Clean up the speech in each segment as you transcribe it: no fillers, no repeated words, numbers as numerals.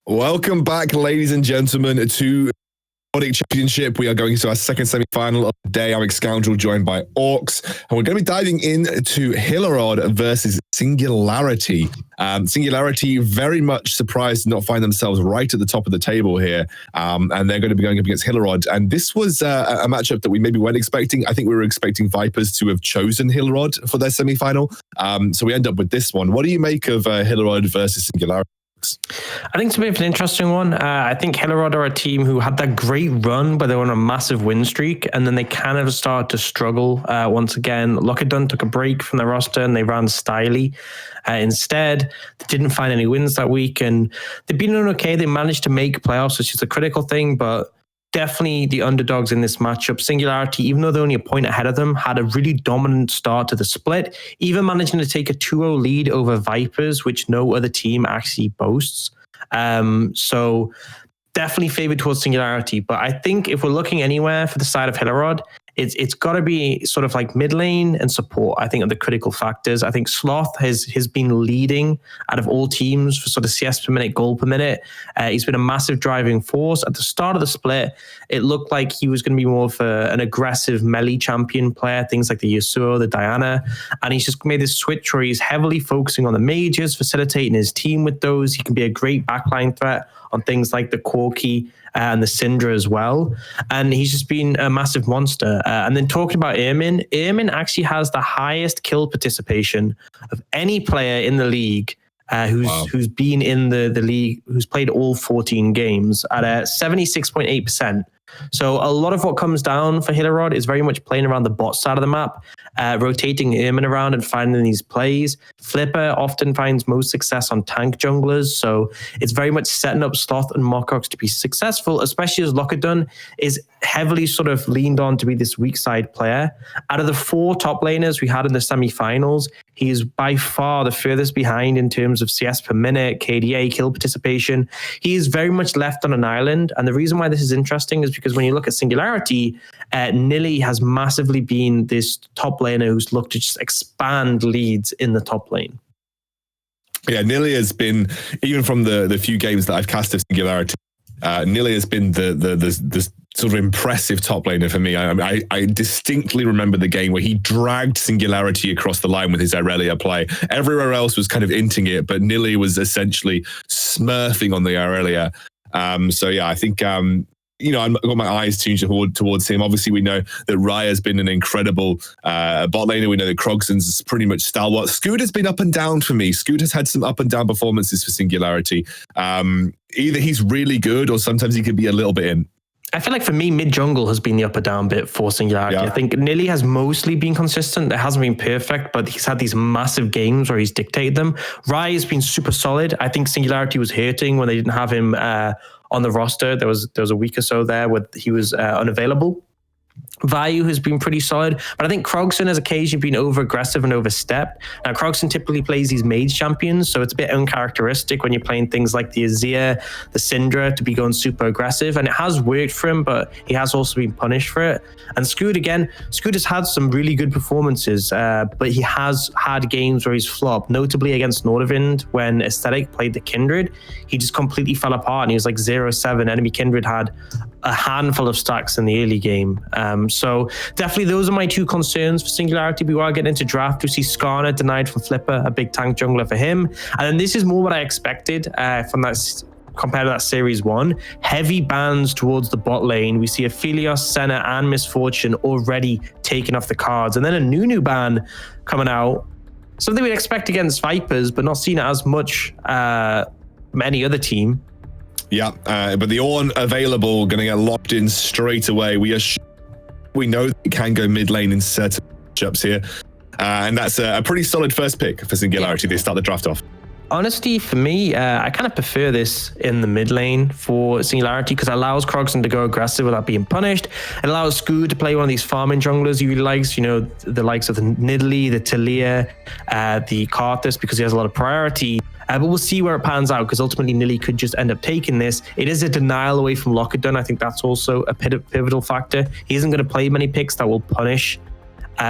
Welcome back, ladies and gentlemen, to Nordic Championship. We are going to our second semi-final of the day. I'm Scoundrel, joined by Orcs, and we're going to be diving into Hillerod versus Singularity. Singularity very much surprised to not find themselves right at the top of the table here, and they're going to be going up against Hillerod. And this was a matchup that we maybe weren't expecting. I think we were expecting Vipers to have chosen Hillerod for their semi-final, so we end up with this one. What do you make of Hillerod versus Singularity? I think it's a bit of an interesting one. I think Hillerod are a team who had that great run where they were on a massive win streak, and then they kind of started to struggle once again. Lockerdon took a break from the roster and they ran Styly instead. They didn't find any wins that week, and they've been doing okay. They managed to make playoffs, which is a critical thing, but definitely the underdogs in this matchup. Singularity, even though they're only a point ahead of them, had a really dominant start to the split, even managing to take a 2-0 lead over Vipers, which no other team actually boasts. So definitely favored towards Singularity. But I think if we're looking anywhere for the side of Hillerod, it's got to be sort of like mid lane and support, I think, are the critical factors. I think Sloth has been leading out of all teams for sort of CS per minute, goal per minute. He's been a massive driving force. At the start of the split, it looked like he was going to be more of an aggressive melee champion player, things like the Yasuo, the Diana. And he's just made this switch where he's heavily focusing on the mages, facilitating his team with those. He can be a great backline threat on things like the Corki and the Syndra as well. And he's just been a massive monster. And then talking about Ermin actually has the highest kill participation of any player in the league who's been in the league, who's played all 14 games at a 76.8%. So a lot of what comes down for Hillerod is very much playing around the bot side of the map, rotating Ermin around and finding these plays. Flipper often finds most success on tank junglers, so it's very much setting up Sloth and Mocox to be successful, especially as Lockerdon is heavily sort of leaned on to be this weak side player. Out of the 4 top laners we had in the semi-finals, he is by far the furthest behind in terms of CS per minute, KDA, kill participation. He is very much left on an island, and the reason why this is interesting is because when you look at Singularity, Nilly has massively been this top laner who's looked to just expand leads in the top lane. Yeah, Nilly has been, even from the few games that I've cast of Singularity, Nilly has been the sort of impressive top laner for me. I distinctly remember the game where he dragged Singularity across the line with his Aurelia play. Everywhere else was kind of inting it, but Nilly was essentially smurfing on the Aurelia. So yeah, I think I've got my eyes tuned towards him. Obviously, we know that Raya's been an incredible bot laner. We know that Krogson's pretty much stalwart. Scoot has been up and down for me. Scoot has had some up and down performances for Singularity. Either he's really good or sometimes he could be a little bit in. I feel like for me, mid-jungle has been the up and down bit for Singularity. Yeah. I think Nilly has mostly been consistent. It hasn't been perfect, but he's had these massive games where he's dictated them. Rai has been super solid. I think Singularity was hurting when they didn't have him on the roster. There was a week or so there where he was unavailable. Vayu has been pretty solid, but I think Krogson has occasionally been over-aggressive and overstepped. Now, Krogson typically plays these mage champions, so it's a bit uncharacteristic when you're playing things like the Azir, the Syndra, to be going super aggressive, and it has worked for him, but he has also been punished for it. And Scoot has had some really good performances, but he has had games where he's flopped, notably against Nordic when Aesthetic played the Kindred. He just completely fell apart, and he was like 0-7. Enemy Kindred had a handful of stacks in the early game. So definitely those are my 2 concerns for Singularity. We are getting into draft. We see Skarner denied from Flipper, a big tank jungler for him. And then this is more what I expected from that compared to that Series 1. Heavy bans towards the bot lane. We see Aphelios, Senna, and Misfortune already taken off the cards. And then a Nunu ban coming out. Something we'd expect against Vipers, but not seen it as much any other team. Yeah, but the Ornn available, going to get locked in straight away. We know that it can go mid lane in certain matchups here. And that's a pretty solid first pick for Singularity. They start the draft off. Honestly, for me, I kind of prefer this in the mid lane for Singularity because it allows Krogson to go aggressive without being punished. It allows Scoot to play one of these farming junglers he really likes, the likes of the Nidalee, the Talia, the Karthus, because he has a lot of priority. But we'll see where it pans out because ultimately Nilly could just end up taking this. It is a denial away from Lockerdon. I think that's also a pivotal factor. He isn't going to play many picks that will punish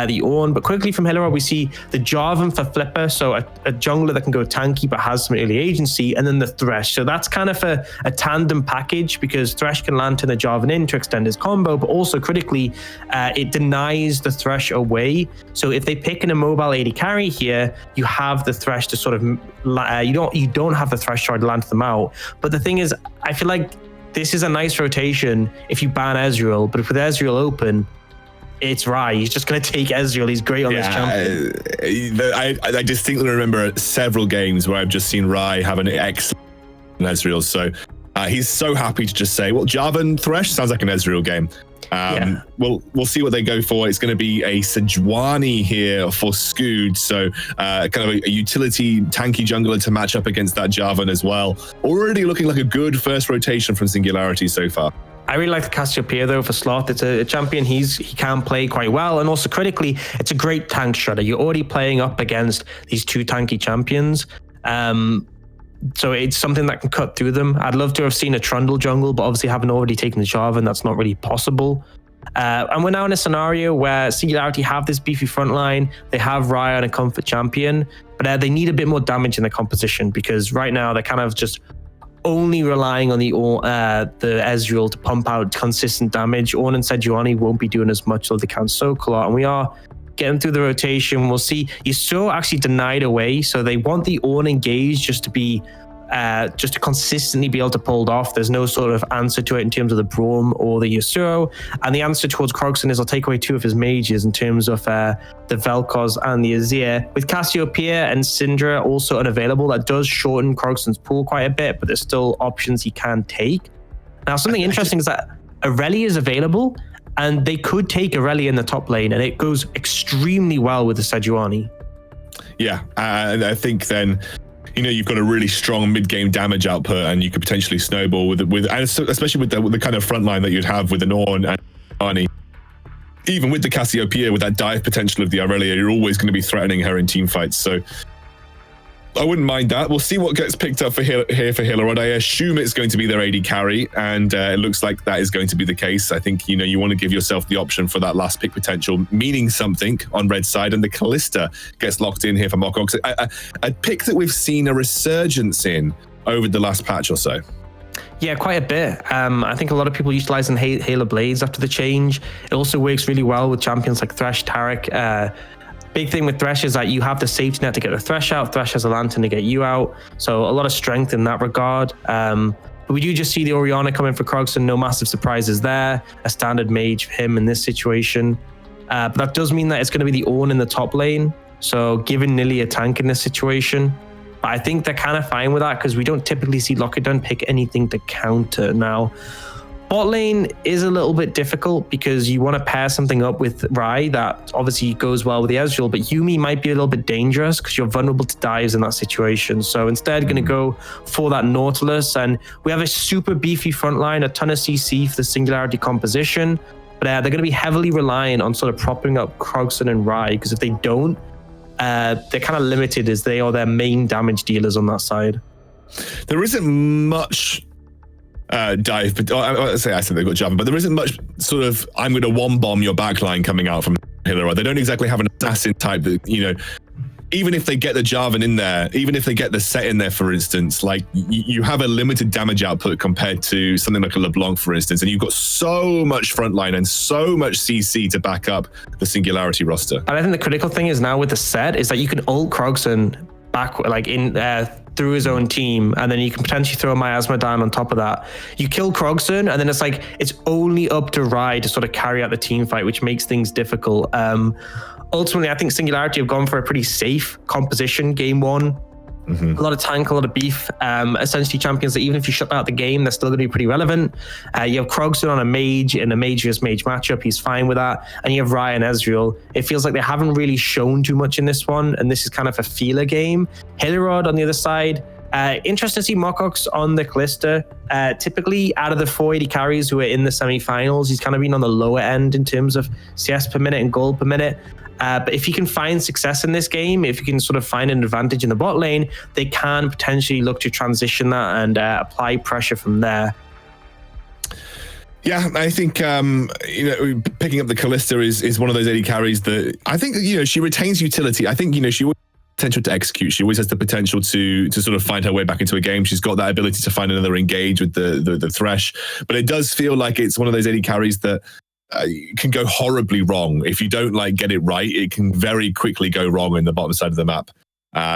the Ornn. But quickly from Hillerod, we see the Jarvan for Flipper, so a jungler that can go tanky but has some early agency, and then the Thresh. So that's kind of a tandem package, because Thresh can lantern the Jarvan in to extend his combo, but also critically, it denies the Thresh away. So if they pick an immobile AD carry here, you have the Thresh to sort of, you don't have the Thresh try to lantern them out. But the thing is, I feel like this is a nice rotation if you ban Ezreal, but with Ezreal open, it's Rai. He's just going to take Ezreal. He's great on this champion. I distinctly remember several games where I've just seen Rai have an excellent Ezreal. So he's so happy to just say, well, Jarvan Thresh sounds like an Ezreal game. We'll see what they go for. It's going to be a Sejuani here for Scoot, so kind of a utility tanky jungler to match up against that Jarvan as well. Already looking like a good first rotation from Singularity so far. I really like the Cassiopeia though for Sloth. It's a champion he can play quite well, and also critically, it's a great tank shredder. You're already playing up against these two tanky champions. So it's something that can cut through them. I'd love to have seen a Trundle jungle, but obviously having already taken the Jarvan, that's not really possible. And we're now in a scenario where Singularity have this beefy front line. They have Raya and a comfort champion, but they need a bit more damage in the composition, because right now they're kind of just only relying on the Ezreal to pump out consistent damage. Ornn and Sejuani won't be doing as much, though they can soak a lot. And we are getting through the rotation. We'll see. Yasuo actually denied away, so they want the Ornn engaged just to consistently be able to pull it off. There's no sort of answer to it in terms of the Braum or the Yasuo. And the answer towards Kroxan is I'll take away two of his mages in terms of the Vel'Koz and the Azir. With Cassiopeia and Syndra also unavailable, that does shorten Kroxan's pool quite a bit, but there's still options he can take. Now, something interesting is that Irelia is available, and they could take Irelia in the top lane, and it goes extremely well with the Sejuani. Yeah, and I think then, you've got a really strong mid-game damage output, and you could potentially snowball with and especially with the kind of front line that you'd have with an Ornn and Arnie. Even with the Cassiopeia, with that dive potential of the Irelia, you're always going to be threatening her in team fights. So I wouldn't mind that. We'll see what gets picked up here for Hillerod. I assume it's going to be their AD carry, and it looks like that is going to be the case. I think, you want to give yourself the option for that last pick potential, meaning something on red side, and the Callista gets locked in here for Mokox. A pick that we've seen a resurgence in over the last patch or so. Yeah, quite a bit. I think a lot of people utilizing Halo Blades after the change. It also works really well with champions like Thresh, Taric. Big thing with Thresh is that you have the safety net to get the Thresh out. Thresh has a lantern to get you out. So a lot of strength in that regard. But we do just see the Orianna coming for Kroxan. No massive surprises there. A standard mage for him in this situation. But that does mean that it's going to be the Ornn in the top lane. So giving Nilly a tank in this situation. But I think they're kind of fine with that, because we don't typically see Lockdown pick anything to counter. Now, bot lane is a little bit difficult, because you want to pair something up with Rai that obviously goes well with the Ezreal, but Yuumi might be a little bit dangerous because you're vulnerable to dives in that situation. So instead, going to go for that Nautilus, and we have a super beefy front line, a ton of CC for the Singularity composition, but they're going to be heavily reliant on sort of propping up Kroxan and Rai, because if they don't, they're kind of limited as they are their main damage dealers on that side. There isn't much dive, but I said they've got Jarvan, but there isn't much sort of I'm going to one bomb your backline coming out from Hillerod. They don't exactly have an assassin type that, even if they get the Jarvan in there, even if they get the set in there, for instance, like you have a limited damage output compared to something like a LeBlanc, for instance, and you've got so much frontline and so much CC to back up the Singularity roster. And I think the critical thing is now with the set is that you can ult Kroxan back, like in through his own team, and then you can potentially throw a Miasma down on top of that. You kill Kroxan, and then it's only up to Rai to sort of carry out the team fight, which makes things difficult. Ultimately, I think Singularity have gone for a pretty safe composition game one. Mm-hmm. A lot of tank, a lot of beef. Essentially champions that even if you shut out the game, they're still going to be pretty relevant. You have Kroxan on a mage in a mage versus mage matchup. He's fine with that. And you have Ryan Ezreal. It feels like they haven't really shown too much in this one, and this is kind of a feeler game. Hillerod on the other side. Interesting to see Mokox on the Callista. Typically, out of the 480 carries who are in the semi-finals, he's kind of been on the lower end in terms of CS per minute and gold per minute. But if you can find success in this game, if you can sort of find an advantage in the bot lane, they can potentially look to transition that and apply pressure from there. Yeah, I think picking up the Callista is one of those AD carries that I think she retains utility. I think she always has the potential to execute. She always has the potential to sort of find her way back into a game. She's got that ability to find another engage with the Thresh, but it does feel like it's one of those AD carries that can go horribly wrong if you don't get it right. It can very quickly go wrong in the bottom side of the map.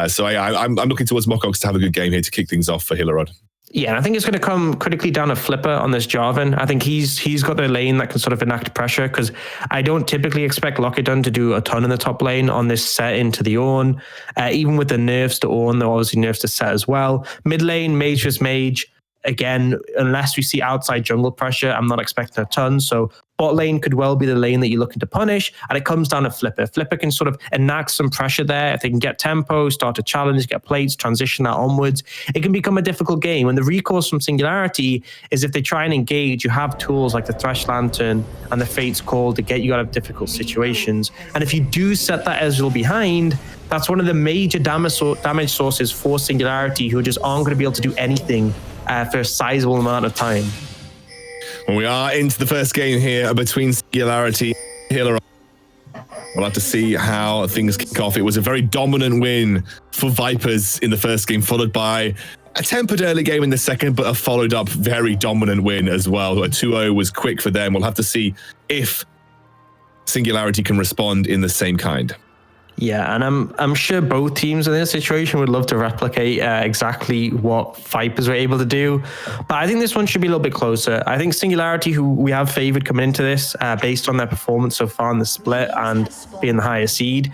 So I'm looking towards Mokox to have a good game here to kick things off for Hillerod. Yeah, and I think it's going to come critically down to Flipper on this Jarvan. I think he's got the lane that can sort of enact pressure, because I don't typically expect Lockidon to do a ton in the top lane on this set into the Ornn. Even with the nerfs to Ornn, there are obviously nerfs to set as well. Mid lane, Mage vs Mage. Again, unless we see outside jungle pressure, I'm not expecting a ton. So bot lane could well be the lane that you're looking to punish. And it comes down to Flipper. Flipper can sort of enact some pressure there. If they can get tempo, start to challenge, get plates, transition that onwards, it can become a difficult game. And the recourse from Singularity is if they try and engage, you have tools like the Thresh Lantern and the Fate's Call to get you out of difficult situations. And if you do set that Ezreal behind, that's one of the major damage sources for Singularity, who just aren't going to be able to do anything for a sizable amount of time. Well, we are into the first game here between Singularity and Hillerod. We'll have to see how things kick off. It was a very dominant win for Vipers in the first game, followed by a tempered early game in the second, but a followed up very dominant win as well. A 2-0 was quick for them. We'll have to see if Singularity can respond in the same kind. Yeah, and I'm sure both teams in this situation would love to replicate exactly what Vipers were able to do. But I think this one should be a little bit closer. I think Singularity, who we have favored coming into this, based on their performance so far in the split and being the higher seed,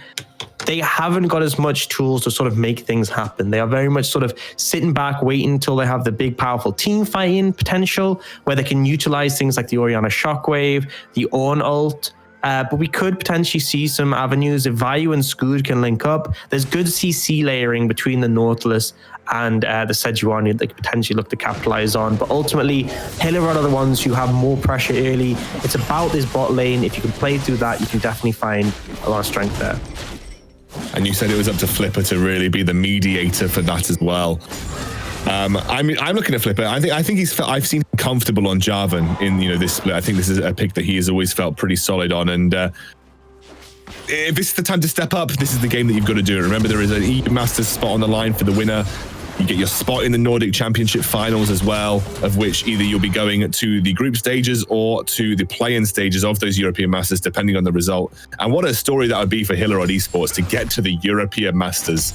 they haven't got as much tools to sort of make things happen. They are very much sort of sitting back, waiting until they have the big, powerful team fighting potential, where they can utilize things like the Orianna Shockwave, the Ornn ult. But we could potentially see some avenues if Vayu and Scoot can link up. There's good CC layering between the Nautilus and the Sejuani that they could potentially look to capitalize on. But ultimately, Hillerod are the ones who have more pressure early. It's about this bot lane. If you can play through that, you can definitely find a lot of strength there. And you said it was up to Flipper to really be the mediator for that as well. I'm looking at Flipper. I think I've seen him comfortable on Jarvan in this split. I think this is a pick that he has always felt pretty solid on. And if this is the time to step up, this is the game that you've got to do. Remember, there is an EU Masters spot on the line for the winner. You get your spot in the Nordic Championship finals as well, of which either you'll be going to the group stages or to the play-in stages of those European Masters, depending on the result. And what a story that would be for Hillerod Esports to get to the European Masters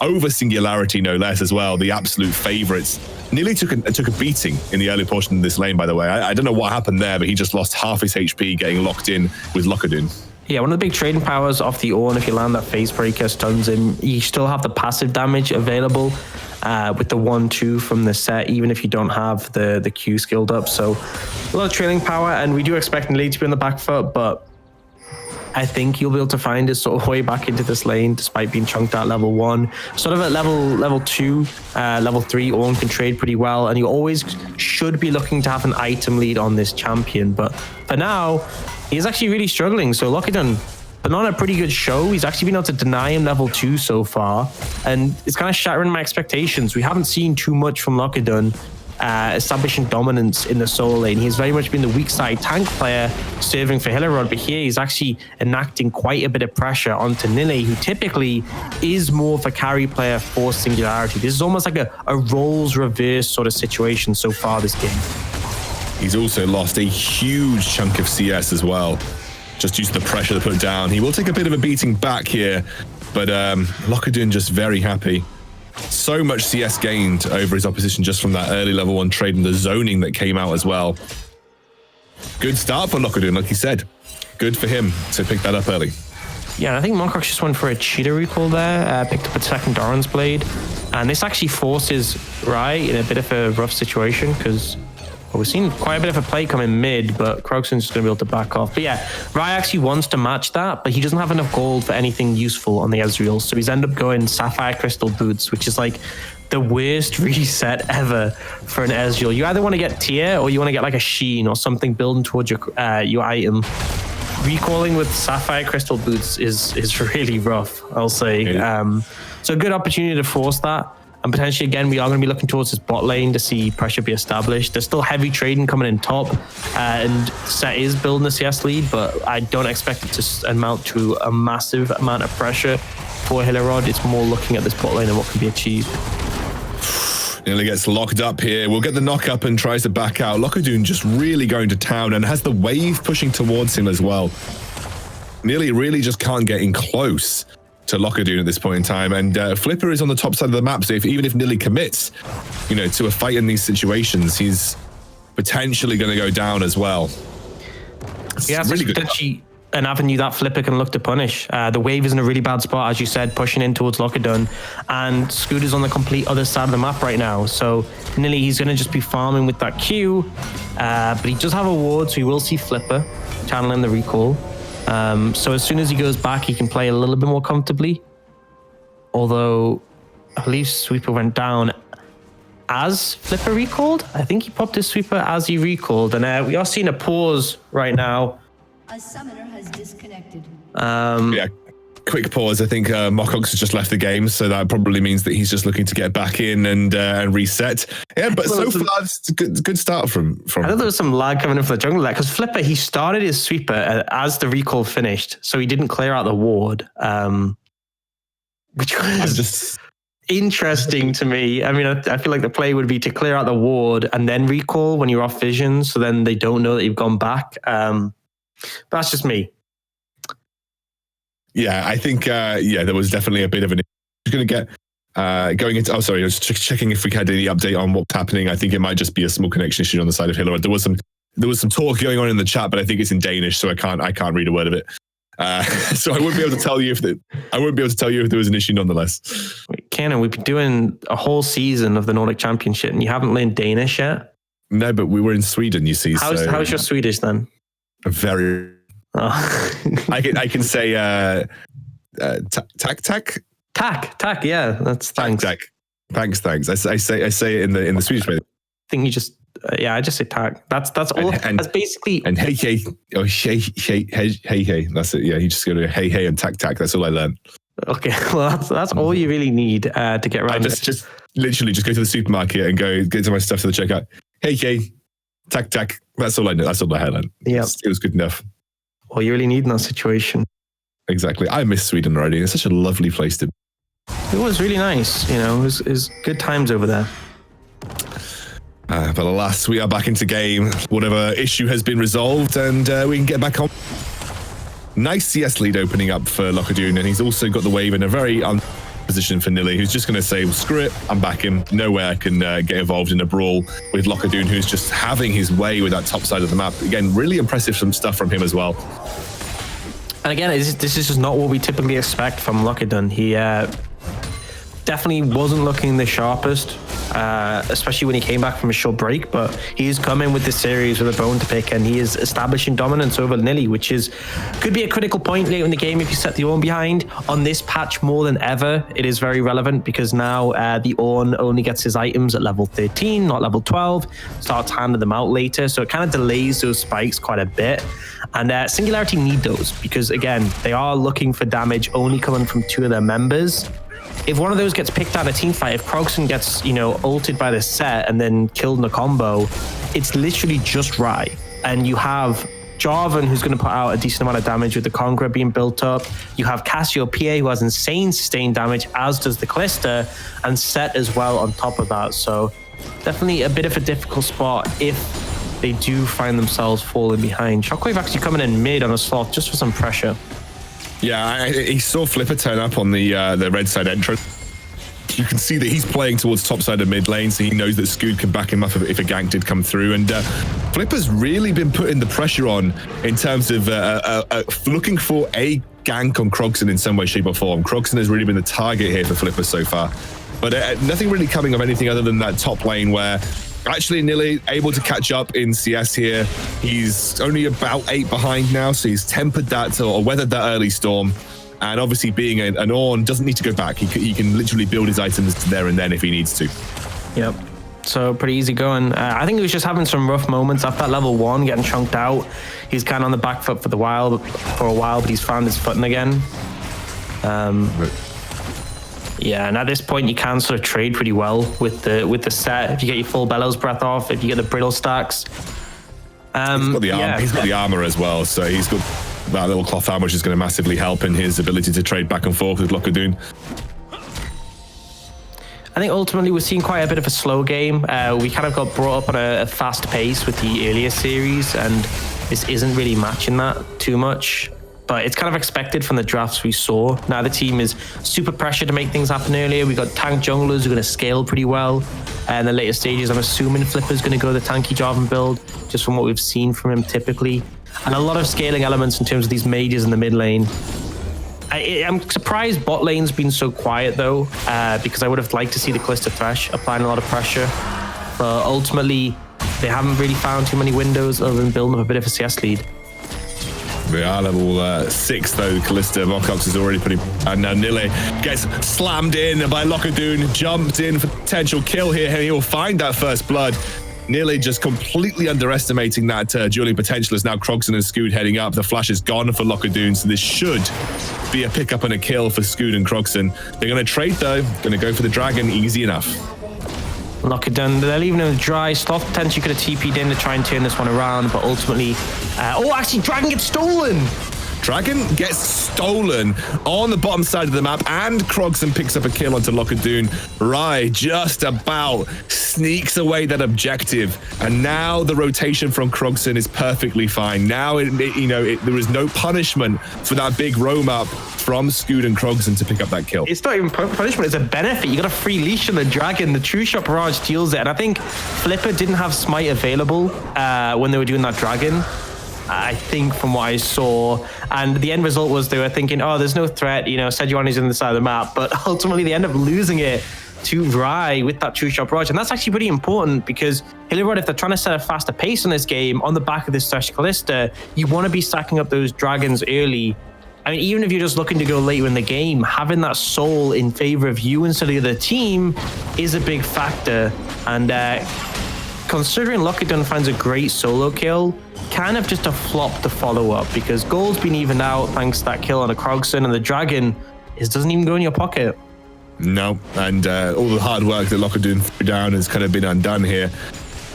over Singularity, no less, as well. The absolute favorites. Nearly took a beating in the early portion of this lane, by the way. I don't know what happened there, but he just lost half his HP getting locked in with Lockidon. Yeah, one of the big trading powers off the Ornn, if you land that phase breaker, stuns him, you still have the passive damage available with the 1-2 from the set, even if you don't have the Q skilled up. So a lot of trailing power, and we do expect Neely to be on the back foot, but I think you'll be able to find his sort of way back into this lane, despite being chunked at level 1. Sort of at level 2, level 3, Ornn can trade pretty well, and you always should be looking to have an item lead on this champion. But for now, he's actually really struggling. So Lockidon put on a pretty good show. He's actually been able to deny him level 2 so far, and it's kind of shattering my expectations. We haven't seen too much from Lockidon establishing dominance in the solo lane. He's very much been the weak side tank player serving for Hillerod, but here he's actually enacting quite a bit of pressure onto Nile, who typically is more of a carry player for Singularity. This is almost like a roles reverse sort of situation so far this game. He's also lost a huge chunk of CS as well, just due to the pressure to put down. He will take a bit of a beating back here, but Lockidon just very happy. So much CS gained over his opposition just from that early level 1 trade and the zoning that came out as well. Good start for Lockidon, like you said. Good for him to pick that up early. Yeah, and I think Monkox just went for a cheater recall there, picked up a second Doran's Blade, and this actually forces Rai in a bit of a rough situation, because we've seen quite a bit of a play come in mid, but Krogson's just going to be able to back off. But yeah, Rai actually wants to match that, but he doesn't have enough gold for anything useful on the Ezreal, so he's ended up going Sapphire Crystal Boots, which is like the worst reset ever for an Ezreal. You either want to get tier, or you want to get like a Sheen or something building towards your item. Recalling with Sapphire Crystal Boots is really rough, I'll say. Yeah. So a good opportunity to force that. And potentially, again, we are going to be looking towards this bot lane to see pressure be established. There's still heavy trading coming in top, and Set is building a CS lead, but I don't expect it to amount to a massive amount of pressure for Hillerod. It's more looking at this bot lane and what can be achieved. Nearly gets locked up here. We'll get the knock up and tries to back out. Lockadune just really going to town and has the wave pushing towards him as well. Nearly really just can't get in close to Lockadune at this point in time. And Flipper is on the top side of the map, so even if Nilly commits, to a fight in these situations, he's potentially going to go down as well. Yeah, that's really potentially an avenue that Flipper can look to punish. The wave is in a really bad spot, as you said, pushing in towards Lockadune, and Scooter's on the complete other side of the map right now. So Nilly, he's going to just be farming with that Q, but he does have a ward, so he will see Flipper channeling the recall. So as soon as he goes back, he can play a little bit more comfortably. Although I believe Sweeper went down as Flipper recalled. I think he popped his Sweeper as he recalled, and we are seeing a pause right now. A summoner has disconnected. Yeah, quick pause. I think Mokox has just left the game, so that probably means that he's just looking to get back in and reset. Yeah, but so far it's a good start from. I thought there was some lag coming in for the jungle there, because Flipper, he started his Sweeper as the recall finished, so he didn't clear out the ward, which was just interesting to me. I mean, I feel like the play would be to clear out the ward and then recall when you're off vision, so then they don't know that you've gone back. But that's just me. Yeah, I think there was definitely a bit of an. Going to get going into. Oh, sorry, I was checking if we had any update on what's happening. I think it might just be a small connection issue on the side of Hillerod. There was some talk going on in the chat, but I think it's in Danish, so I can't read a word of it. So I wouldn't be able to tell you if there was an issue nonetheless. Wait, Cannon, we've been doing a whole season of the Nordic Championship, and you haven't learned Danish yet. No, but we were in Sweden, you see. How's your Swedish then? Very. Oh. I can say tack. Yeah, that's thanks. Tack. Thanks. I say it in the Swedish way. I think you just I just say tack. That's all. That's basically. And hey. That's it. Yeah, you just go to hey and tack. That's all I learned. Okay, well that's all you really need to get around. I just literally just go to the supermarket and go get to my stuff to the checkout. Hey, tack. That's all I know. That's all I had learned. Yeah, it was good enough. All you really need in that situation. Exactly. I miss Sweden already. It's such a lovely place to be. It was really nice. It was good times over there. But alas, we are back into game. Whatever issue has been resolved, and we can get back on. Nice CS lead opening up for Lockadune, and he's also got the wave in a very position for Nilly, who's just going to say, well, screw it, I'm back in. No way I can get involved in a brawl with Lockadune, who's just having his way with that top side of the map. Again, really impressive some stuff from him as well. And again, this is just not what we typically expect from Lockadune. He definitely wasn't looking the sharpest, especially when he came back from a short break, but he's coming with this series with a bone to pick, and he is establishing dominance over Nilly, which could be a critical point later in the game if you set the Ornn behind. On this patch more than ever, it is very relevant, because now the Ornn only gets his items at level 13, not level 12, starts handing them out later, so it kind of delays those spikes quite a bit. And Singularity need those, because again, they are looking for damage only coming from two of their members. If one of those gets picked out in a team fight, if Krogson gets, ulted by the Set and then killed in a combo, it's literally just right. And you have Jarvan, who's going to put out a decent amount of damage with the Conqueror being built up. You have Cassiopeia, who has insane sustained damage, as does the Calista, and Set as well on top of that. So definitely a bit of a difficult spot if they do find themselves falling behind. Shockwave actually coming in mid on a slot just for some pressure. Yeah, he saw Flipper turn up on the red side entrance. You can see that he's playing towards top side of mid lane, so he knows that Scoot can back him up if a gank did come through. And Flipper's really been putting the pressure on in terms of looking for a gank on Krogson in some way, shape or form. Krogson has really been the target here for Flipper so far. But nothing really coming of anything other than that top lane where actually Nilly able to catch up in CS here. He's only about 8 behind now, so he's tempered that or weathered that early storm. And obviously being an Ornn doesn't need to go back. He can literally build his items there and then if he needs to. Yep. So pretty easy going. I think he was just having some rough moments after that level 1, getting chunked out. He's kind of on the back foot for a while, but he's found his footing again. Yeah, and at this point, you can sort of trade pretty well with the set. If you get your full Bellows Breath off, if you get the Brittle stacks. He's got the armor as well, so he's got that little cloth armor, which is going to massively help in his ability to trade back and forth with Locadoon. I think ultimately we're seeing quite a bit of a slow game. We kind of got brought up on a fast pace with the earlier series, and this isn't really matching that too much. But it's kind of expected from the drafts we saw. Now the team is super pressured to make things happen earlier. We got tank junglers who are going to scale pretty well. In the later stages, I'm assuming Flipper's going to go the tanky Jarvan build, just from what we've seen from him typically. And a lot of scaling elements in terms of these mages in the mid lane. I'm surprised bot lane's been so quiet though, because I would have liked to see the Kalista Thresh applying a lot of pressure. But ultimately, they haven't really found too many windows other than building up a bit of a CS lead. We are level 6 though. Kalista Mocox is already pretty. And now Nille gets slammed in by Locadoon, jumped in for potential kill here, and he'll find that first blood. Nille just completely underestimating that dueling potential as now Krogson and Scoot heading up. The flash is gone for Locadoon, so this should be a pickup and a kill for Scoot and Krogson. They're going to trade though, going to go for the dragon, easy enough. Locadoon, they're leaving him dry. Sloth potentially could have TP'd in to try and turn this one around, but ultimately... actually, Dragon gets stolen! Dragon gets stolen on the bottom side of the map, and Krogson picks up a kill onto Locadoon. Rai just about sneaks away that objective, and now the rotation from Krogson is perfectly fine. Now, there is no punishment for that big roam up from Scoot and Krogson to pick up that kill. It's not even punishment, it's a benefit. You got a free leash on the Dragon. The True Shot Barrage deals it, and I think Flipper didn't have Smite available when they were doing that Dragon. I think from what I saw, and the end result was they were thinking, oh, there's no threat, Sejuani's on the side of the map, but ultimately they end up losing it to Rai with that True Shot Barrage, and that's actually pretty important because Hillerod, if they're trying to set a faster pace on this game, on the back of this Thresh Kalista, you want to be stacking up those Dragons early. I mean, even if you're just looking to go later in the game, having that soul in favor of you instead of the other team is a big factor, and considering Locadoon finds a great solo kill, kind of just a flop to follow up because gold's been evened out thanks to that kill on a Krogson, and the Dragon doesn't even go in your pocket. No, and all the hard work that Locadoon threw down has kind of been undone here.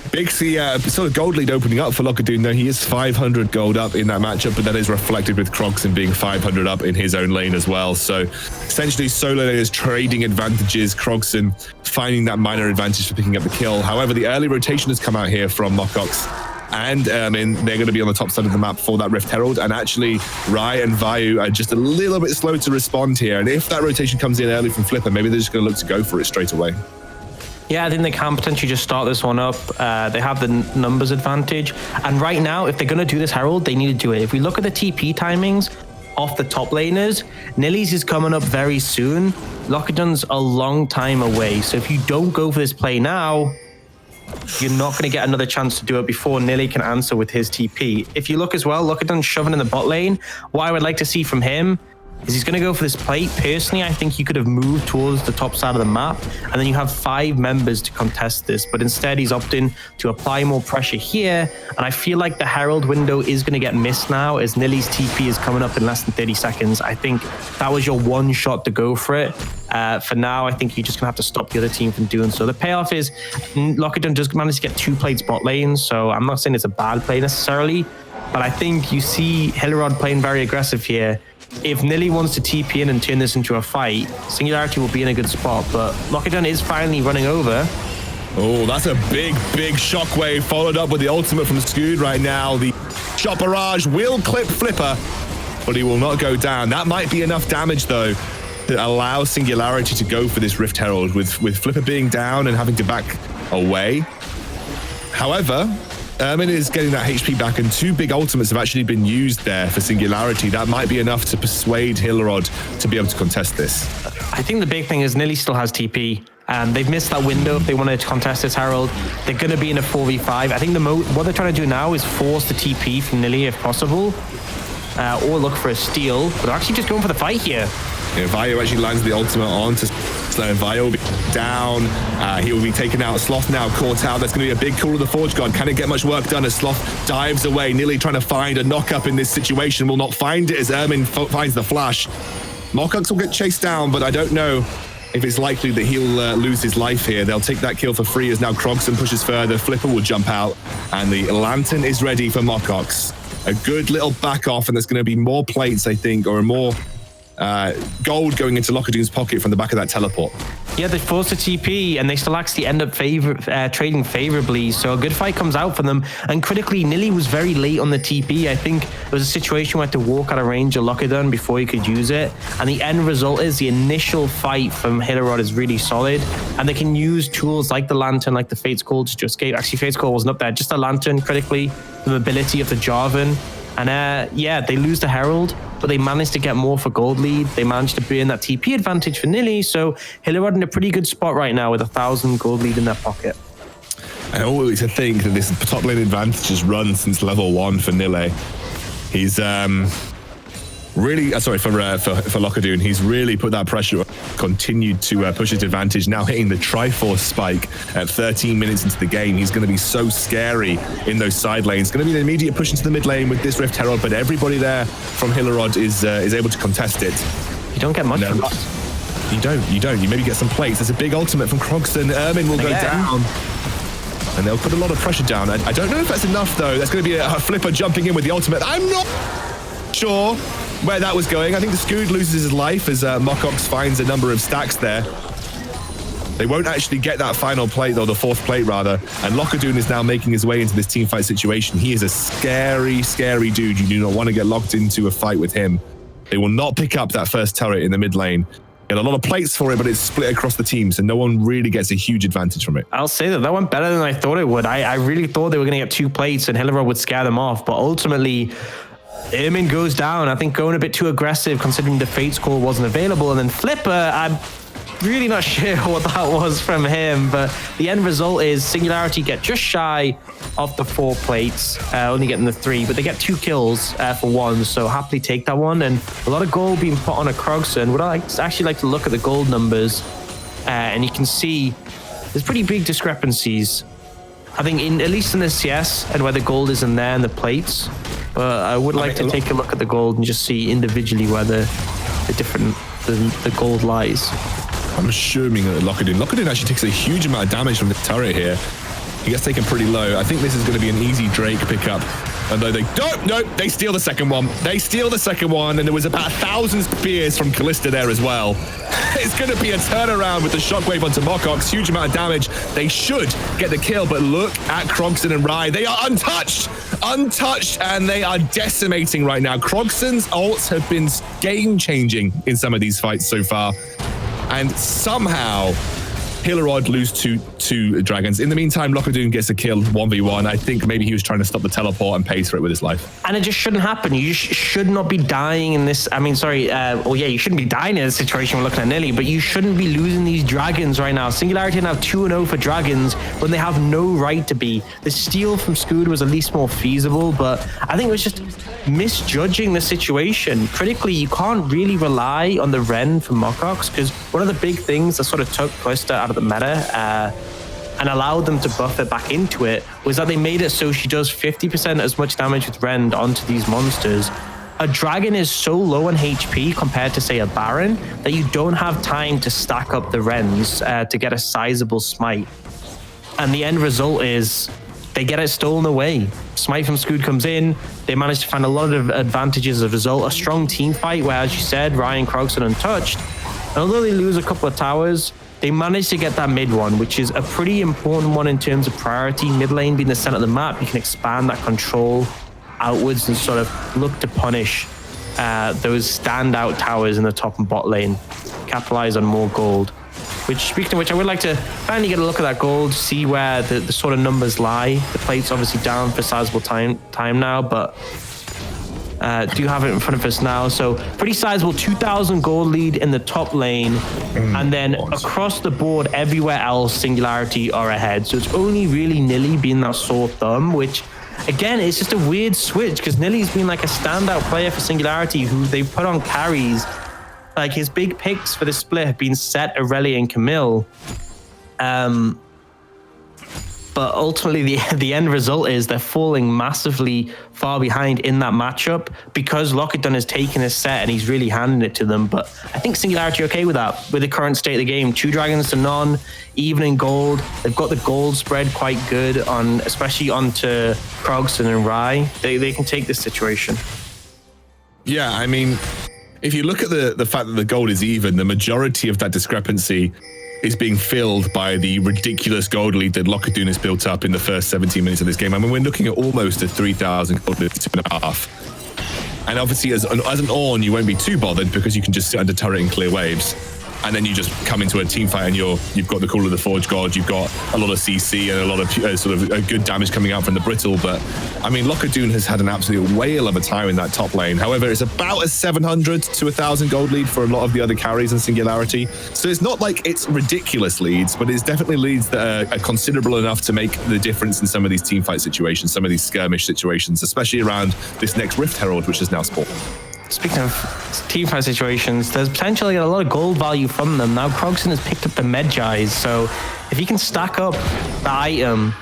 Bixie, sort of gold lead opening up for Locadoon, though he is 500 gold up in that matchup, but that is reflected with Krogson being 500 up in his own lane as well. So essentially solo lane is trading advantages, Krogson finding that minor advantage for picking up the kill. However, the early rotation has come out here from Mocox, and they're going to be on the top side of the map for that Rift Herald, and actually Rai and Vayu are just a little bit slow to respond here, and if that rotation comes in early from Flipper, maybe they're just going to look to go for it straight away. Yeah, I think they can potentially just start this one up. They have the numbers advantage. And right now, if they're going to do this Herald, they need to do it. If we look at the TP timings off the top laners, Nilly's is coming up very soon. Locadoon's a long time away. So if you don't go for this play now, you're not going to get another chance to do it before Nilly can answer with his TP. If you look as well, Locadoon's shoving in the bot lane. What I would like to see from him is he's going to go for this plate. Personally, I think he could have moved towards the top side of the map, and then you have 5 members to contest this, but instead he's opting to apply more pressure here, and I feel like the Herald window is going to get missed now as Nilly's TP is coming up in less than 30 seconds. I think that was your one shot to go for it. For now, I think you're just going to have to stop the other team from doing so. The payoff is Locadoon just managed to get 2 plates bot lane, so I'm not saying it's a bad play necessarily, but I think you see Hillerod playing very aggressive here. If Nilly wants to TP in and turn this into a fight, Singularity will be in a good spot, but Locadoon is finally running over. Oh, that's a big shockwave followed up with the ultimate from Scoot right now. The shot barrage will clip Flipper, but he will not go down. That might be enough damage, though, to allow Singularity to go for this Rift Herald with Flipper being down and having to back away. However, Ermin is getting that HP back, and 2 big ultimates have actually been used there for Singularity. That might be enough to persuade Hillerod to be able to contest this. I think the big thing is Nilly still has TP. They've missed that window if they want to contest this Herald. They're going to be in a 4v5. I think what they're trying to do now is force the TP from Nilly if possible, or look for a steal. But they're actually just going for the fight here. Yeah, Vayu actually lands the ultimate on to Slow, and Vayu will be down. He will be taken out. Sloth now caught out. That's going to be a big call of the Forge God. Can it get much work done as Sloth dives away, nearly trying to find a knock-up in this situation. Will not find it as Ermin finds the flash. Mocox will get chased down, but I don't know if it's likely that he'll lose his life here. They'll take that kill for free as now Krogson pushes further. Flipper will jump out, and the Lantern is ready for Mokox. A good little back off, and there's going to be more plates, I think, or more gold going into Lockerdun's pocket from the back of that teleport. Yeah, they forced a TP, and they still actually end up trading favorably. So a good fight comes out for them. And critically, Nilly was very late on the TP. I think it was a situation where he had to walk out of range of Lockerdun before he could use it. And the end result is the initial fight from Hillerod is really solid. And they can use tools like the Lantern, like the Fate's Call to escape. Actually, Fate's Call wasn't up there, just the Lantern critically, the mobility of the Jarvan. And yeah, they lose the Herald, but they managed to get more for gold lead. They managed to burn that TP advantage for Nilly. So Hillerod in a pretty good spot right now with 1,000 gold lead in their pocket. I always think that this top lane advantage has run since level 1 for Nilly. He's really, sorry, for Lockerdun, he's really put that pressure on, continued to push his advantage, now hitting the Triforce spike at 13 minutes into the game. He's going to be so scary in those side lanes. Going to be an immediate push into the mid lane with this Rift Herald, but everybody there from Hillerod is able to contest it. You don't get much from that. You don't. You maybe get some plates. There's a big ultimate from Krogson. Ermin will go down. And they'll put a lot of pressure down. I don't know if that's enough, though. That's going to be a Flipper jumping in with the ultimate. I'm not sure where that was going. I think the Scood loses his life as Mokox finds a number of stacks there. They won't actually get that final plate, though, the fourth plate, rather. And Lockerdun is now making his way into this teamfight situation. He is a scary, scary dude. You do not want to get locked into a fight with him. They will not pick up that first turret in the mid lane. Get a lot of plates for it, but it's split across the team, so no one really gets a huge advantage from it. I'll say that went better than I thought it would. I really thought they were going to get 2 plates and Hillerod would scare them off, but ultimately Ermin goes down. I think going a bit too aggressive considering the Fate's Call wasn't available. And then Flipper, I'm really not sure what that was from him, but the end result is Singularity get just shy of the 4 plates, only getting the 3, but they get 2 kills for 1, so happily take that one. And a lot of gold being put on a Krogson. Would I actually like to look at the gold numbers, and you can see there's pretty big discrepancies. I think at least in the CS and where the gold is in there and the plates. But I would like to take a look at the gold and just see individually where the gold lies. I'm assuming that Lockerdun actually takes a huge amount of damage from the turret here. He gets taken pretty low. I think this is going to be an easy Drake pickup. Although they don't, no, they steal the second one. They steal the second one, and there was about 1,000 spears from Callista there as well. It's going to be a turnaround with the shockwave onto Mokox. Huge amount of damage. They should get the kill, but look at Krogson and Rai. They are untouched, and they are decimating right now. Krogson's ults have been game-changing in some of these fights so far, and somehow Hillerod lose to dragons. In the meantime, Lockerdun gets a kill 1v1. I think maybe he was trying to stop the teleport and pays for it with his life. And it just shouldn't happen. You should not be dying in this. I mean, sorry. You shouldn't be dying in this situation we're looking at Nilly, but you shouldn't be losing these dragons right now. Singularity now 2-0 for dragons when they have no right to be. The steal from Scood was at least more feasible, but I think it was just misjudging the situation. Critically, you can't really rely on the Ren from Mokox, because one of the big things that sort of took Callista out of the meta and allowed them to buff it back into it was that they made it so she does 50% as much damage with Rend onto these monsters. A dragon is so low on HP compared to, say, a Baron that you don't have time to stack up the Rens to get a sizable smite. And the end result is they get it stolen away. Smite from Scood comes in. They manage to find a lot of advantages as a result. A strong team fight where, as you said, Ryan Krogson untouched. And although they lose a couple of towers, they managed to get that mid one, which is a pretty important one in terms of priority. Mid lane being the center of the map, you can expand that control outwards and sort of look to punish those standout towers in the top and bot lane. Capitalize on more gold. Which, speaking of which, I would like to finally get a look at that gold, see where the sort of numbers lie. The plate's obviously down for sizable time now, but do have it in front of us now. So pretty sizable 2,000 gold lead in the top lane. And then across the board, everywhere else, Singularity are ahead. So it's only really Nilly being that sore thumb, which, again, it's just a weird switch because Nilly's been like a standout player for Singularity who they put on carries. Like his big picks for the split have been Set, Aurelia, and Camille. But ultimately, the end result is they're falling massively far behind in that matchup because Lockett has taken his set and he's really handing it to them. But I think Singularity are okay with that, with the current state of the game. 2 dragons to none, even in gold. They've got the gold spread quite good, on, especially onto Krogson and Rye. They can take this situation. Yeah, I mean, if you look at the fact that the gold is even, the majority of that discrepancy is being filled by the ridiculous gold lead that Lockett has built up in the first 17 minutes of this game. I mean, we're looking at almost a 3,000 gold lead, 2.5. And obviously, as an Ornn, you won't be too bothered because you can just sit under turret and clear waves. And then you just come into a team fight and you've got the Call of the Forge God, you've got a lot of CC and a lot of sort of good damage coming out from the Brittle. But I mean, Lockett has had an absolute whale of a time in that top lane. However, it's about a 700 to 1,000 gold lead for a lot of the other carries in Singularity. So it's not like it's ridiculous leads, but it's definitely leads that are considerable enough to make the difference in some of these team fight situations, some of these skirmish situations, especially around this next Rift Herald, which is now spawned. Speaking of team fight situations, there's potentially a lot of gold value from them. Now Krogson has picked up the Medjais, so if he can stack up the item,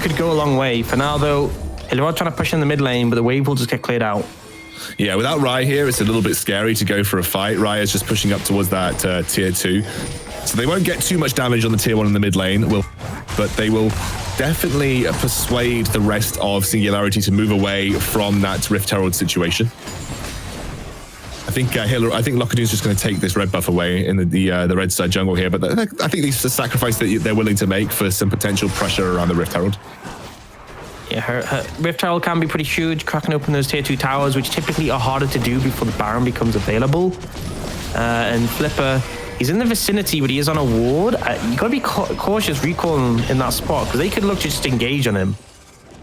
could go a long way. For now, though, Hillerod trying to push in the mid lane, but the wave will just get cleared out. Yeah, without Rye here, it's a little bit scary to go for a fight. Rye is just pushing up towards that tier 2. So they won't get too much damage on the tier 1 in the mid lane, but they will definitely persuade the rest of Singularity to move away from that Rift Herald situation. I think Lockett is just going to take this red buff away in the red side jungle here, but I think this is a sacrifice that they're willing to make for some potential pressure around the Rift Herald. Yeah, her Rift Herald can be pretty huge, cracking open those tier 2 towers, which typically are harder to do before the Baron becomes available. And Flipper, he's in the vicinity, but he is on a ward. You got to be cautious recalling in that spot because they could look to just engage on him.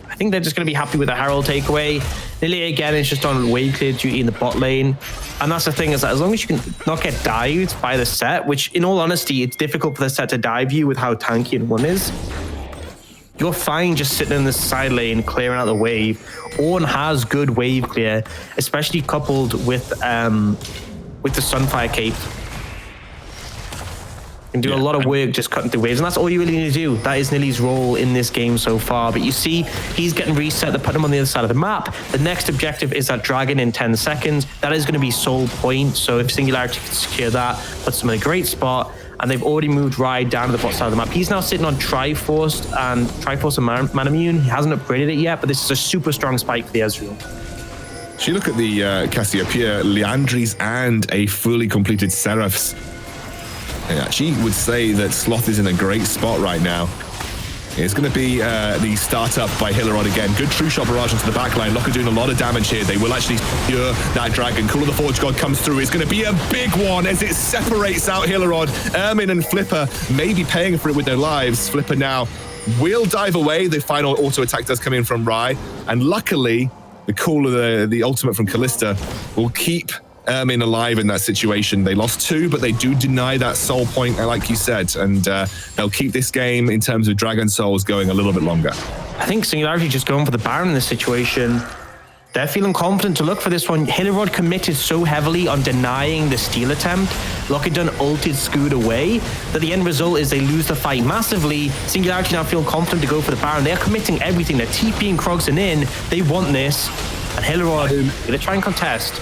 I think they're just going to be happy with the Herald takeaway. Lily, again, is just on wave clear duty in the bot lane. And that's the thing, is that as long as you can not get dived by the set, which in all honesty, it's difficult for the set to dive you with how tanky and one is, you're fine just sitting in the side lane, clearing out the wave. Ornn has good wave clear, especially coupled with the Sunfire Cape. Can do a lot of work just cutting through waves, and that's all you really need to do. That is Nilly's role in this game so far. But you see, he's getting reset. They put him on the other side of the map. The next objective is that dragon in 10 seconds. That is going to be sole point. So if Singularity can secure that, puts them in a great spot. And they've already moved Ride down to the bottom side of the map. He's now sitting on Triforce and Manamune. He hasn't upgraded it yet, but this is a super strong spike for the Ezreal. So you look at the Cassiopeia, Leandries, and a fully completed Seraphs. I actually would say that Sloth is in a great spot right now. It's going to be the startup by Hillerod again. Good true shot barrage into the backline. Lockett doing a lot of damage here. They will actually secure that dragon. Call of the Forge God comes through. It's going to be a big one as it separates out Hillerod. Ermin and Flipper may be paying for it with their lives. Flipper now will dive away. The final auto attack does come in from Rye. And luckily, the call of the ultimate from Callista will keep Ermin alive in that situation. They lost 2, but they do deny that soul point, like you said, and they'll keep this game in terms of Dragon Souls going a little bit longer. I think Singularity just going for the Baron in this situation. They're feeling confident to look for this one. Hillerod committed so heavily on denying the steal attempt. Lockett ulted Scoot away, that the end result is they lose the fight massively. Singularity now feel confident to go for the Baron. They're committing everything. They're TPing Krogson in. They want this. And Hillerod, they try and contest.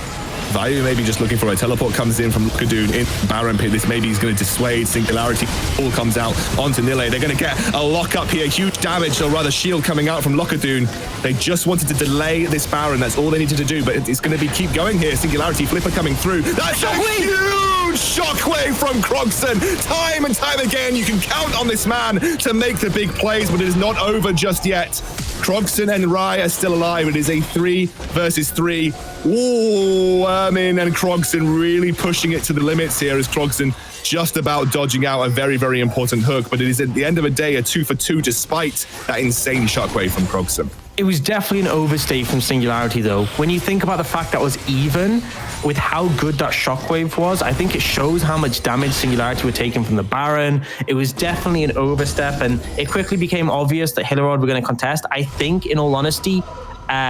Vayu maybe just looking for a teleport, comes in from Lockett in Baron pit. This maybe is going to dissuade Singularity. All comes out onto Nille. They're going to get a lock up here, huge damage, or rather shield coming out from Lockett. They just wanted to delay this Baron. That's all they needed to do, but it's going to be keep going here. Singularity, Flipper coming through. That's a huge shockwave from Krogson. Time and time again, you can count on this man to make the big plays, but it is not over just yet. Krogson and Rye are still alive. It is a 3 versus 3. Ooh, Ermin and Krogson really pushing it to the limits here as Krogson just about dodging out a very, very important hook. But it is at the end of the day a 2 for 2 despite that insane shockwave from Krogson. It was definitely an overstay from Singularity, though. When you think about the fact that was even with how good that shockwave was, I think it shows how much damage Singularity were taking from the Baron. It was definitely an overstep, and it quickly became obvious that Hillerod were going to contest. I think, in all honesty,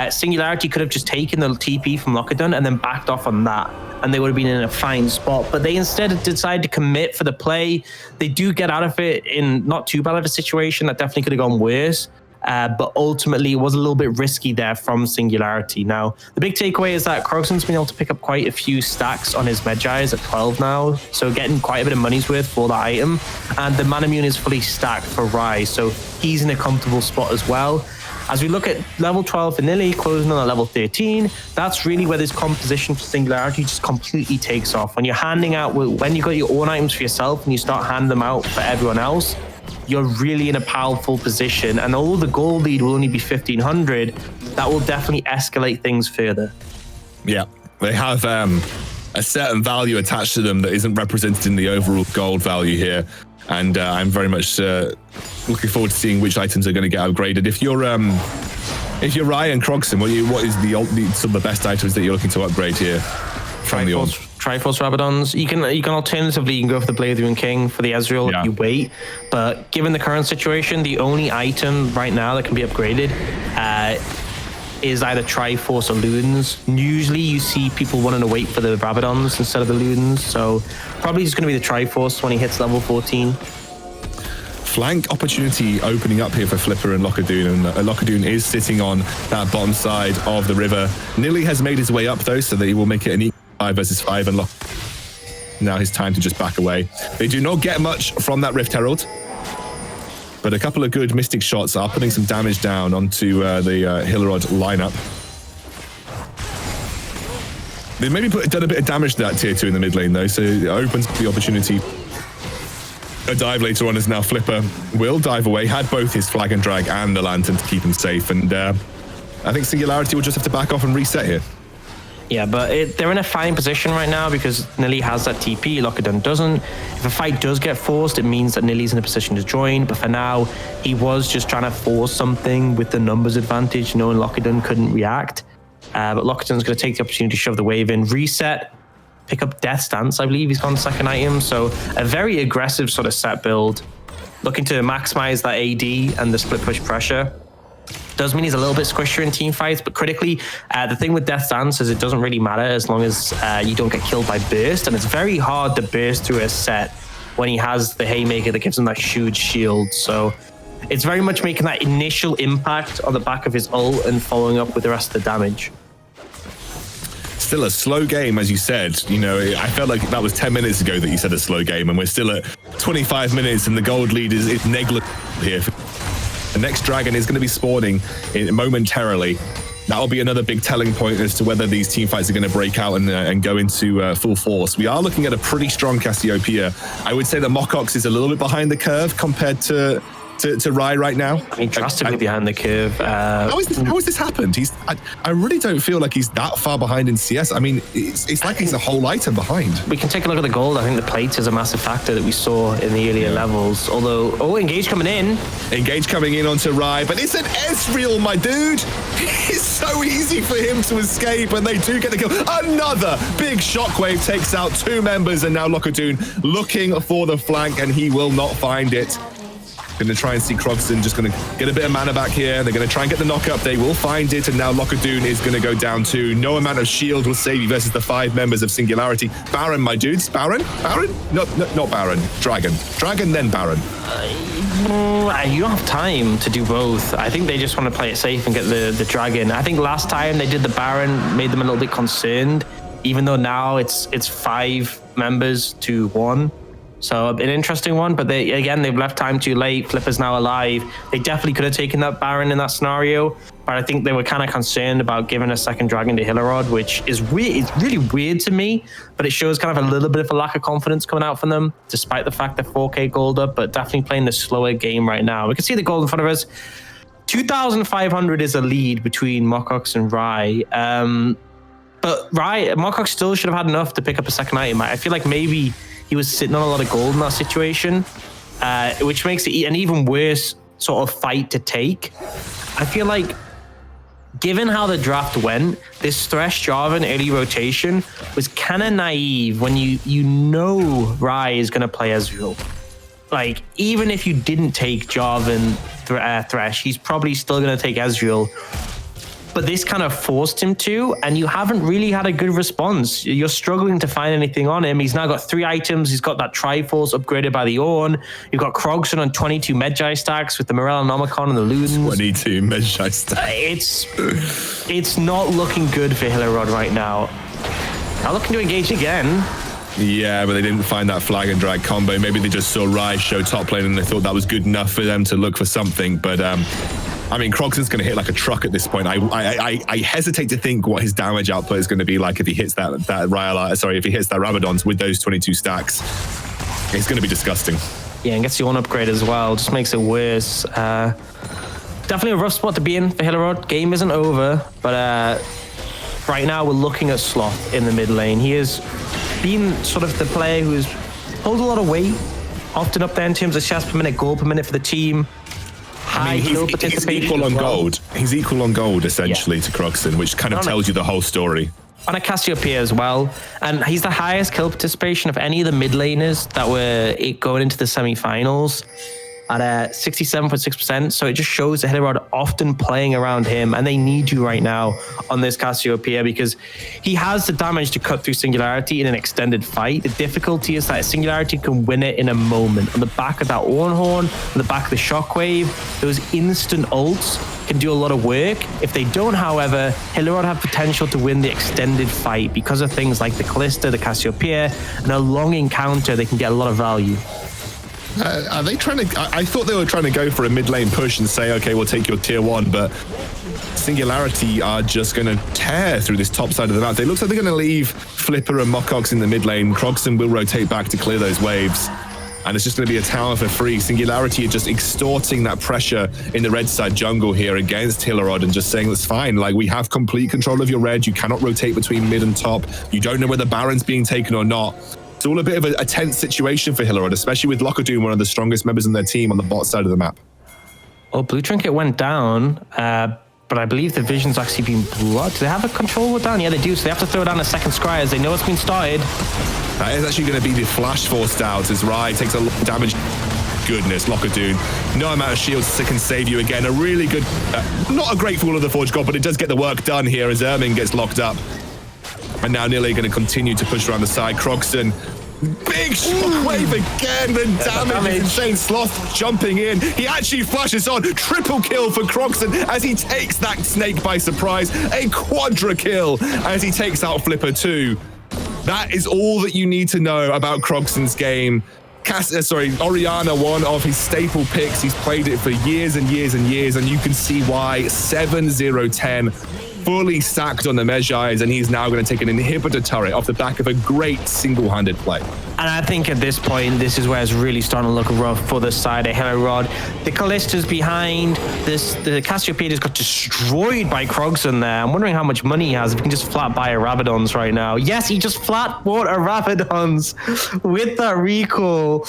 Singularity could have just taken the TP from Lockett and then backed off on that. and they would have been in a fine spot. But they instead decided to commit for the play. They do get out of it in not too bad of a situation. That definitely could have gone worse. But ultimately, it was a little bit risky there from Singularity. Now, the big takeaway is that Krogson's been able to pick up quite a few stacks on his Medjais at 12 now, so getting quite a bit of money's worth for that item. And the Manamune is fully stacked for Rise, so he's in a comfortable spot as well. As we look at level 12 for Nilly, closing on at level 13, that's really where this composition for Singularity just completely takes off. When you're handing out, when you got your own items for yourself and you start handing them out for everyone else, you're really in a powerful position. And although the goal lead will only be 1,500, that will definitely escalate things further. Yeah, they have a certain value attached to them that isn't represented in the overall gold value here. And I'm very much looking forward to seeing which items are going to get upgraded. If you're Ryan Krogson, what is some of the best items that you're looking to upgrade here from the on? Triforce Rabadons. You can alternatively go for the Blade Rune King for the Ezreal if you wait. But given the current situation, the only item right now that can be upgraded is either Triforce or Ludens. Usually you see people wanting to wait for the Rabadons instead of the Ludens. So probably just going to be the Triforce when he hits level 14. Flank opportunity opening up here for Flipper and Locadoon, and Locadoon is sitting on that bottom side of the river. Nilly has made his way up though, so that he will make it an equal 5 versus 5, and now his time to just back away. They do not get much from that Rift Herald, but a couple of good Mystic shots are putting some damage down onto the Hillerod lineup. They maybe done a bit of damage to that tier 2 in the mid lane though, so it opens the opportunity. A dive later on as now Flipper will dive away, had both his Flag and Drag and the Lantern to keep him safe, and I think Singularity will just have to back off and reset here. Yeah, but they're in a fine position right now because Nilly has that TP, Locadoon doesn't. If a fight does get forced, it means that Nilly's in a position to join. But for now, he was just trying to force something with the numbers advantage, knowing Locadoon couldn't react. But Locadoon's going to take the opportunity to shove the wave in, reset, pick up Death Stance. I believe he's gone second item. So a very aggressive sort of set build, looking to maximize that AD and the split push pressure. Does mean he's a little bit squishier in team fights, but critically, the thing with Death Dance is it doesn't really matter as long as you don't get killed by burst, and it's very hard to burst through a set when he has the Haymaker that gives him that huge shield. So it's very much making that initial impact on the back of his ult and following up with the rest of the damage. Still a slow game, as you said. You know, I felt like that was 10 minutes ago that you said a slow game, and we're still at 25 minutes, and the gold lead is negligible here. The next dragon is going to be spawning momentarily. That'll be another big telling point as to whether these team fights are going to break out and go into full force. We are looking at a pretty strong Cassiopeia. I would say that Mokox is a little bit behind the curve compared to Rai right now. I mean, drastically behind the curve. How has this happened? I really don't feel like he's that far behind in CS. I mean, it's like he's a whole item behind. We can take a look at the gold. I think the plate is a massive factor that we saw in the earlier levels. Although, Engage coming in. Engage coming in onto Rai, but it's an Ezreal, my dude. It's so easy for him to escape, and they do get the kill. Another big shockwave takes out 2 members, and now Locadoon looking for the flank, and he will not find it. Going to try and see Krogson just going to get a bit of mana back here. They're going to try and get the knock up. They will find it, and now Locadoon is going to go down too. No amount of shield will save you versus the 5 members of Singularity. Baron, my dudes. Baron? Not Baron. Dragon, then Baron. You don't have time to do both. I think they just want to play it safe and get the Dragon. I think last time they did the Baron made them a little bit concerned, even though now it's 5 members to 1. So an interesting one, but they've left time too late. Flipper's now alive. They definitely could have taken that Baron in that scenario, but I think they were kind of concerned about giving a second dragon to Hillerod, which is weird. It's really weird to me, but it shows kind of a little bit of a lack of confidence coming out from them, despite the fact they're 4K gold up, but definitely playing the slower game right now. We can see the gold in front of us. 2,500 is a lead between Mokox and Rai. But Mokox still should have had enough to pick up a second item. I feel like maybe he was sitting on a lot of gold in that situation, which makes it an even worse sort of fight to take. I feel like, given how the draft went, this Thresh Jarvan early rotation was kind of naive when you know Rai is going to play Ezreal. Like, even if you didn't take Jarvan Thresh, he's probably still going to take Ezreal. but this kind of forced him to, and you haven't really had a good response. You're struggling to find anything on him. He's now got 3 items. He's got that Triforce upgraded by the Ornn. You've got Krogson on 22 Medjay stacks with the Morellonomicon and the Ludens. 22 Medjay stacks. It's not looking good for Hillerod right now. Now looking to engage again. Yeah, but they didn't find that flag and drag combo. Maybe they just saw Rai show top lane and they thought that was good enough for them to look for something. But I mean, Krogson's going to hit like a truck at this point. I hesitate to think what his damage output is going to be like if he hits that if he hits that Rabadon's with those 22 stacks. It's going to be disgusting. Yeah, and gets the Ornn upgrade as well. Just makes it worse. Definitely a rough spot to be in for Hillerod. Game isn't over, but right now we're looking at Sloth in the mid lane. He has been sort of the player who has pulled a lot of weight, often up there in terms of shots per minute, goal per minute for the team. He's equal on gold. He's equal on gold, essentially, to Krogson, which kind of tells you the whole story. On a Cassiopeia as well. And he's the highest kill participation of any of the mid laners that were going into the semi-finals at 67.6%. So it just shows that Hillerod often playing around him, and they need you right now on this Cassiopeia because he has the damage to cut through Singularity in an extended fight. The difficulty is that Singularity can win it in a moment. On the back of that Ornn Horn, on the back of the Shockwave, those instant ults can do a lot of work. If they don't, however, Hillerod have potential to win the extended fight because of things like the Callista, the Cassiopeia, and a long encounter. They can get a lot of value. Are they trying to... I thought they were trying to go for a mid lane push and say, okay, we'll take your tier 1, but Singularity are just going to tear through this top side of the map. It looks like they're going to leave Flipper and Mokox in the mid lane. Krogson will rotate back to clear those waves, and it's just going to be a tower for free. Singularity are just extorting that pressure in the red side jungle here against Hillerod and just saying, that's fine. Like, we have complete control of your red. You cannot rotate between mid and top. You don't know whether Baron's being taken or not. It's all a bit of a tense situation for Hillerod, especially with Lockadune, one of the strongest members on their team, on the bot side of the map. Well, Blue Trinket went down, but I believe the Vision's actually been blocked. Do they have a control down? Yeah, they do. So they have to throw down a second scry as they know it's been started. That is actually going to be the flash forced out as Rai takes a lot of damage. Goodness, Lockadune. No amount of shields can save you again. A really good, not a great Fall of the Forge God, but it does get the work done here as Ermin gets locked up. And now Nilly going to continue to push around the side. Krogson, big shockwave again. The damage is insane. Sloth jumping in. He actually flashes on. Triple kill for Krogson as he takes that snake by surprise. A quadra kill as he takes out Flipper too. That is all that you need to know about Krogson's game. Orianna, one of his staple picks. He's played it for years and years and years, and you can see why. 7-0-10. Fully stacked on the Medjay, and he's now going to take an inhibitor turret off the back of a great single-handed play. And I think at this point, this is where it's really starting to look rough for the side of Hillerod. The Callista's behind. The Cassiopeia just got destroyed by Krogson there. I'm wondering how much money he has if he can just flat buy a Rabadon's right now. Yes, he just flat bought a Rabadon's with that recall.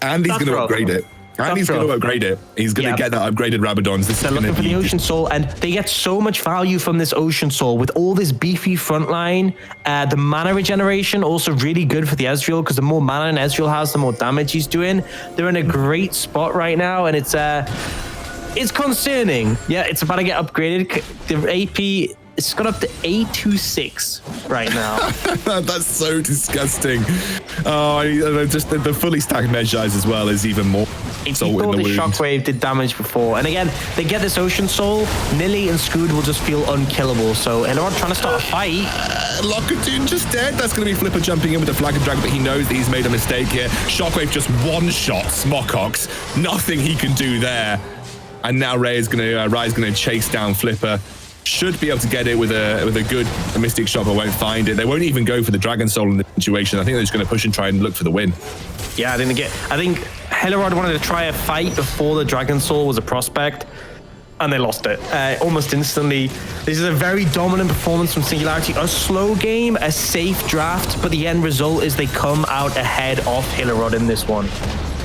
And he's going to upgrade it. And he's going to upgrade it. He's going to get that upgraded Rabadon's. They're looking for the Ocean Soul, and they get so much value from this Ocean Soul with all this beefy front line. The mana regeneration also really good for the Ezreal, because the more mana an Ezreal has, the more damage he's doing. They're in a great spot right now, and it's concerning. Yeah, it's about to get upgraded. The AP... It's got up to 826 right now. That's so disgusting. Oh, just the fully stacked Medjays as well is even more. If you thought the Shockwave did damage before, and again, they get this Ocean Soul, Nilly and Scood will just feel unkillable. So Hillerod trying to start a fight. Lockadune just dead. That's going to be Flipper jumping in with the Flag and Drag, but he knows that he's made a mistake here. Shockwave just one-shots Mokox. Nothing he can do there. And now Rai's going to chase down Flipper. Should be able to get it with a good Mystic Shot, but won't find it. They won't even go for the Dragon Soul in the situation. I think they're just going to push and try and look for the win. Yeah, I think Hillerod wanted to try a fight before the Dragon Soul was a prospect, and they lost it almost instantly. This is a very dominant performance from Singularity. A slow game, a safe draft, but the end result is they come out ahead of Hillerod in this one.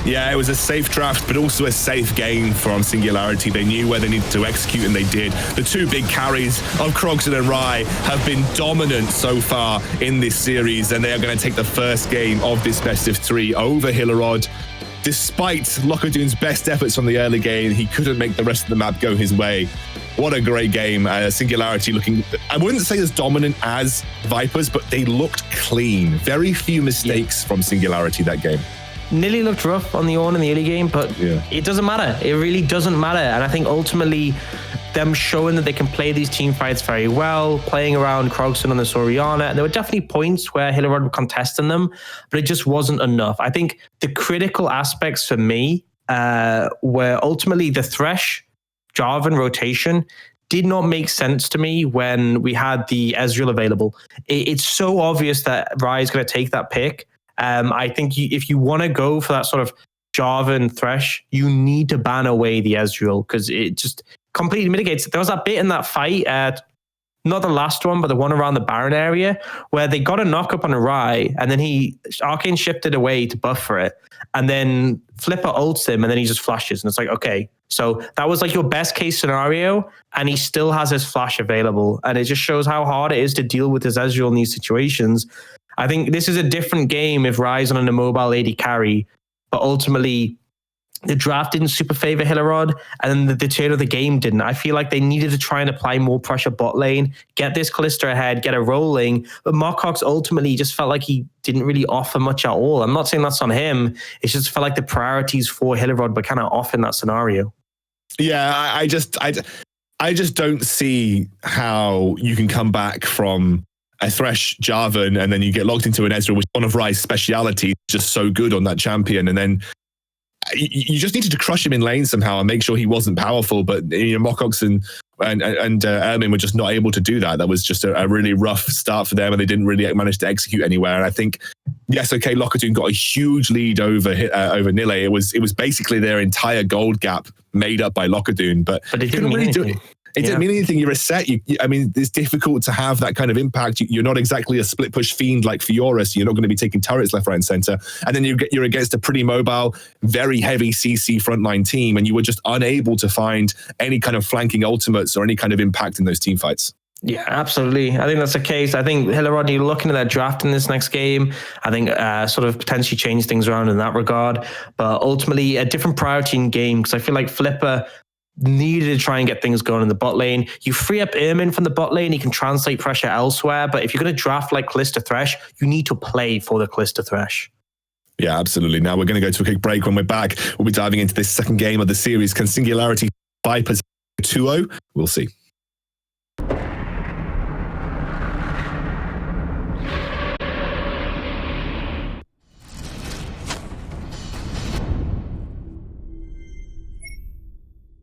Yeah, it was a safe draft, but also a safe game from Singularity. They knew where they needed to execute, and they did. The two big carries of Krogson and Rai have been dominant so far in this series, and they are going to take the first game of this best of 3 over Hillerod. despite Lockerdun's best efforts from the early game, he couldn't make the rest of the map go his way. What a great game. Singularity looking, I wouldn't say as dominant as Vipers, but they looked clean. Very few mistakes from Singularity that game. Nearly looked rough on the Ornn in the early game, but it doesn't matter. It really doesn't matter. And I think ultimately them showing that they can play these team fights very well, playing around Krogson on the Soriana, and there were definitely points where Hillerod were contesting them, but it just wasn't enough. I think the critical aspects for me were ultimately the Thresh, Jarvan rotation did not make sense to me when we had the Ezreal available. It's so obvious that Rai is going to take that pick. I think if you want to go for that sort of Jarvan Thresh, you need to ban away the Ezreal because it just completely mitigates it. There was that bit in that fight, not the last one, but the one around the Baron area, where they got a knock up on a Rai, and then Arcane shifted away to buff for it, and then Flipper ults him, and then he just flashes, and it's like, okay, so that was like your best case scenario, and he still has his flash available, and it just shows how hard it is to deal with his Ezreal in these situations. I think this is a different game if Rai's on an immobile AD carry, but ultimately the draft didn't super favor Hillerod, and then the turn of the game didn't. I feel like they needed to try and apply more pressure bot lane, get this Kalista ahead, get it rolling. But Mokkox ultimately just felt like he didn't really offer much at all. I'm not saying that's on him. It just felt like the priorities for Hillerod were kind of off in that scenario. Yeah, I just don't see how you can come back from a Thresh Jarvan and then you get locked into an Ezreal, which is one of Rai's specialities, just so good on that champion, and then you just needed to crush him in lane somehow and make sure he wasn't powerful. But Mokkox and Ermin were just not able to do that. That was just a really rough start for them, and they didn't really manage to execute anywhere. And I think, yes, okay, Lockerdun got a huge lead over Nile. It was basically their entire gold gap made up by Lockerdun, but it didn't mean anything. It didn't mean anything. You're a set. I mean, it's difficult to have that kind of impact. You're not exactly a split push fiend like Fiora, so you're not going to be taking turrets left, right, and center. And then you're against a pretty mobile, very heavy CC frontline team, and you were just unable to find any kind of flanking ultimates or any kind of impact in those team fights. Yeah, absolutely. I think that's the case. I think Hillerod, you're looking at that draft in this next game. I think sort of potentially change things around in that regard. But ultimately, a different priority in game, because I feel like Flipper needed to try and get things going in the bot lane. You free up Ermin from the bot lane, he can translate pressure elsewhere, but if you're going to draft like Kalista Thresh, you need to play for the Kalista Thresh. Yeah, absolutely. Now we're going to go to a quick break. When we're back, we'll be diving into this second game of the series. Can Singularity Vipers 2-0? We'll see.